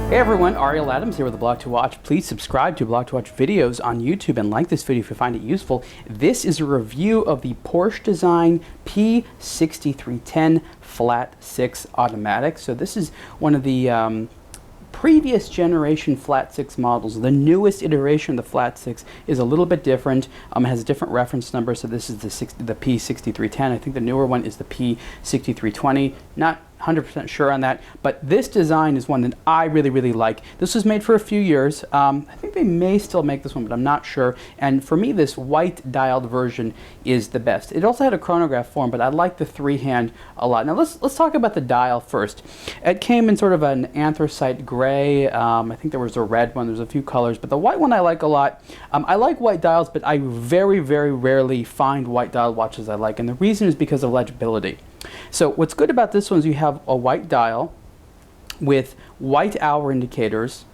Hey everyone, Ariel Adams here with aBlogtoWatch. Please subscribe to aBlogtoWatch videos on YouTube and like this video if you find it useful. This is a review of the Porsche design P'6310 Flat 6 automatic. So this is one of the previous generation Flat 6 models. The newest iteration of the Flat 6 is a little bit different. It has a different reference number, so this is the P'6310. I think the newer one is the P'6320. Not 100% sure on that, but this design is one that I really like. This was made for a few years. I think they may still make this one, but I'm not sure. And for me, this white dialed version is the best. It also had a chronograph form, but I like the three-hand a lot. Now let's talk about the dial first. It came in sort of an anthracite gray. I think there was a red one. There's a few colors, but the white one I like a lot. I like white dials, but I very rarely find white dialed watches I like, and the reason is because of legibility. So what's good about this one is you have a white dial with white hour indicators,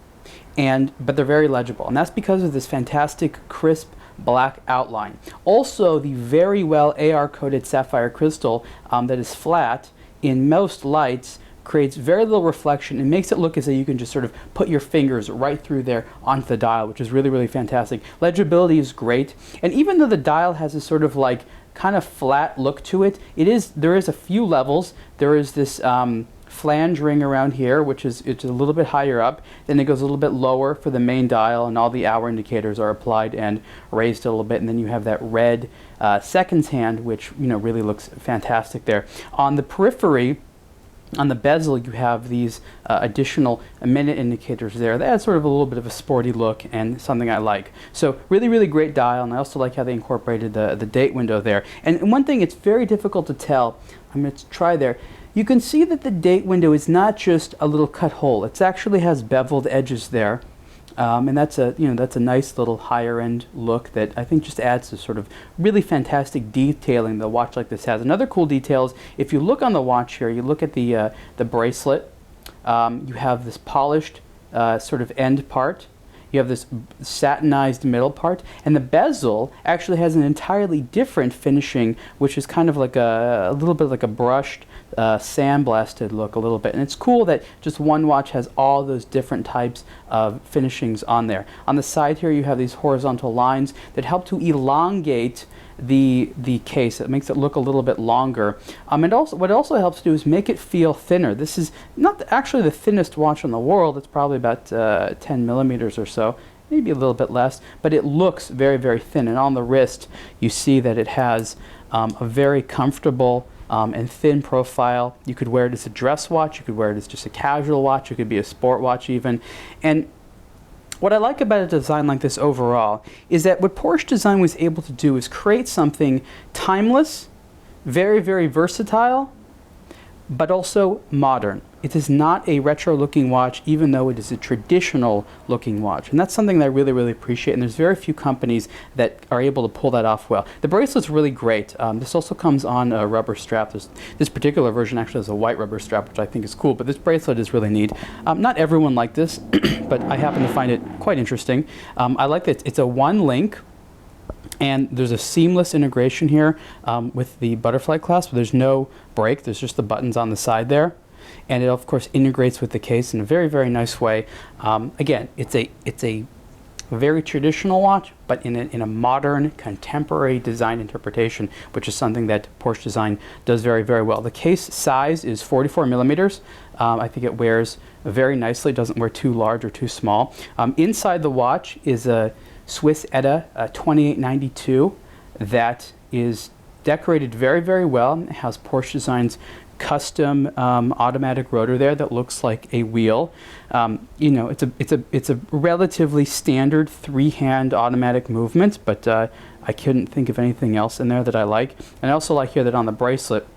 but they're very legible, and that's because of this fantastic crisp black outline. Also, the very well AR coated sapphire crystal that is flat in most lights creates very little reflection and makes it look as though you can just sort of put your fingers right through there onto the dial, which is really fantastic. Legibility is great, and even though the dial has this sort of like kind of flat look to it, there is a few levels. There is this flange ring around here, it's a little bit higher up. Then it goes a little bit lower for the main dial, and all the hour indicators are applied and raised a little bit. And then you have that red seconds hand, which really looks fantastic there. On the periphery, on the bezel, you have these additional minute indicators there. That adds sort of a little bit of a sporty look and something I like. So really great dial, and I also like how they incorporated the date window there. And one thing, it's very difficult to tell. I'm going to try there. You can see that the date window is not just a little cut hole. It actually has beveled edges there. And that's a nice little higher end look that I think just adds to sort of really fantastic detailing the watch like this has. Another cool detail is if you look on the watch here, you look at the bracelet, you have this polished sort of end part. You have this satinized middle part, and the bezel actually has an entirely different finishing, which is kind of like a little bit like a brushed, sandblasted look a little bit. And it's cool that just one watch has all those different types of finishings on there. On the side here, you have these horizontal lines that help to elongate the case. It makes it look a little bit longer. And also, what it also helps to do is make it feel thinner. This is not actually the thinnest watch in the world. It's probably about 10 millimeters or so, maybe a little bit less, but it looks very thin. And on the wrist, you see that it has a very comfortable and thin profile. You could wear it as a dress watch. You could wear it as just a casual watch. It could be a sport watch even. And what I like about a design like this overall is that what Porsche design was able to do is create something timeless, very versatile, but also modern. It is not a retro-looking watch, even though it is a traditional-looking watch. And that's something that I really appreciate, and there's very few companies that are able to pull that off well. The bracelet's really great. This also comes on a rubber strap. This particular version actually has a white rubber strap, which I think is cool, but this bracelet is really neat. Not everyone liked this, but I happen to find it quite interesting. I like that it's a one-link, and there's a seamless integration here with the butterfly clasp. There's no break. There's just the buttons on the side there. And it, of course, integrates with the case in a very nice way. Again, it's a very traditional watch, but in a modern, contemporary design interpretation, which is something that Porsche design does very well. The case size is 44 millimeters. I think it wears very nicely. It doesn't wear too large or too small. Inside the watch is a Swiss ETA 2892 that is decorated very well. It has Porsche design's custom automatic rotor there that looks like a wheel. It's a relatively standard three-hand automatic movement, but I couldn't think of anything else in there that I like. And I also like here that on the bracelet,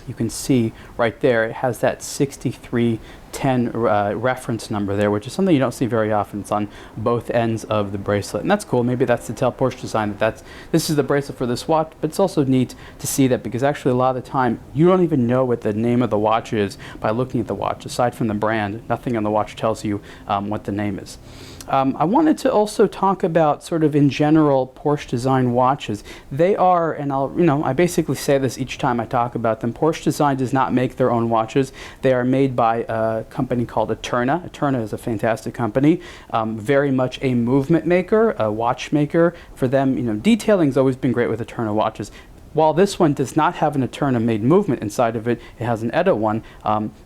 you can see right there, it has that 6310 reference number there, which is something you don't see very often. It's on both ends of the bracelet, and that's cool. Maybe that's to tell Porsche design that this is the bracelet for this watch, but it's also neat to see that, because actually a lot of the time you don't even know what the name of the watch is by looking at the watch. Aside from the brand, nothing on the watch tells you what the name is. I wanted to also talk about sort of in general Porsche design watches. They are, and I basically say this each time I talk about them, Porsche design does not make their own watches. They are made by a company called Eterna. Eterna is a fantastic company, very much a movement maker, a watchmaker. For them, you know, detailing has always been great with Eterna watches. While this one does not have an Eterna made movement inside of it, it has an ETA one.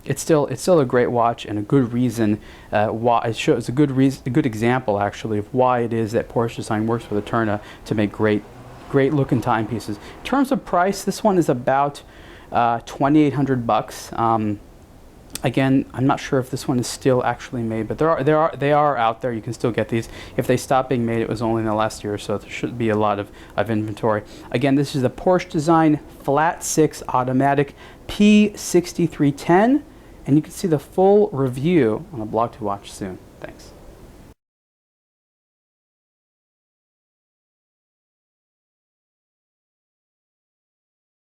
It's still a great watch, and a good reason why it shows a good example actually of why it is that Porsche Design works with Eterna to make great looking timepieces. In terms of price, this one is about $2,800. Again, I'm not sure if this one is still actually made, but they are out there. You can still get these. If they stopped being made, it was only in the last year or so. There should be a lot of inventory. Again, this is the Porsche Design Flat 6 Automatic P'6310, and you can see the full review on aBlogtoWatch soon. Thanks.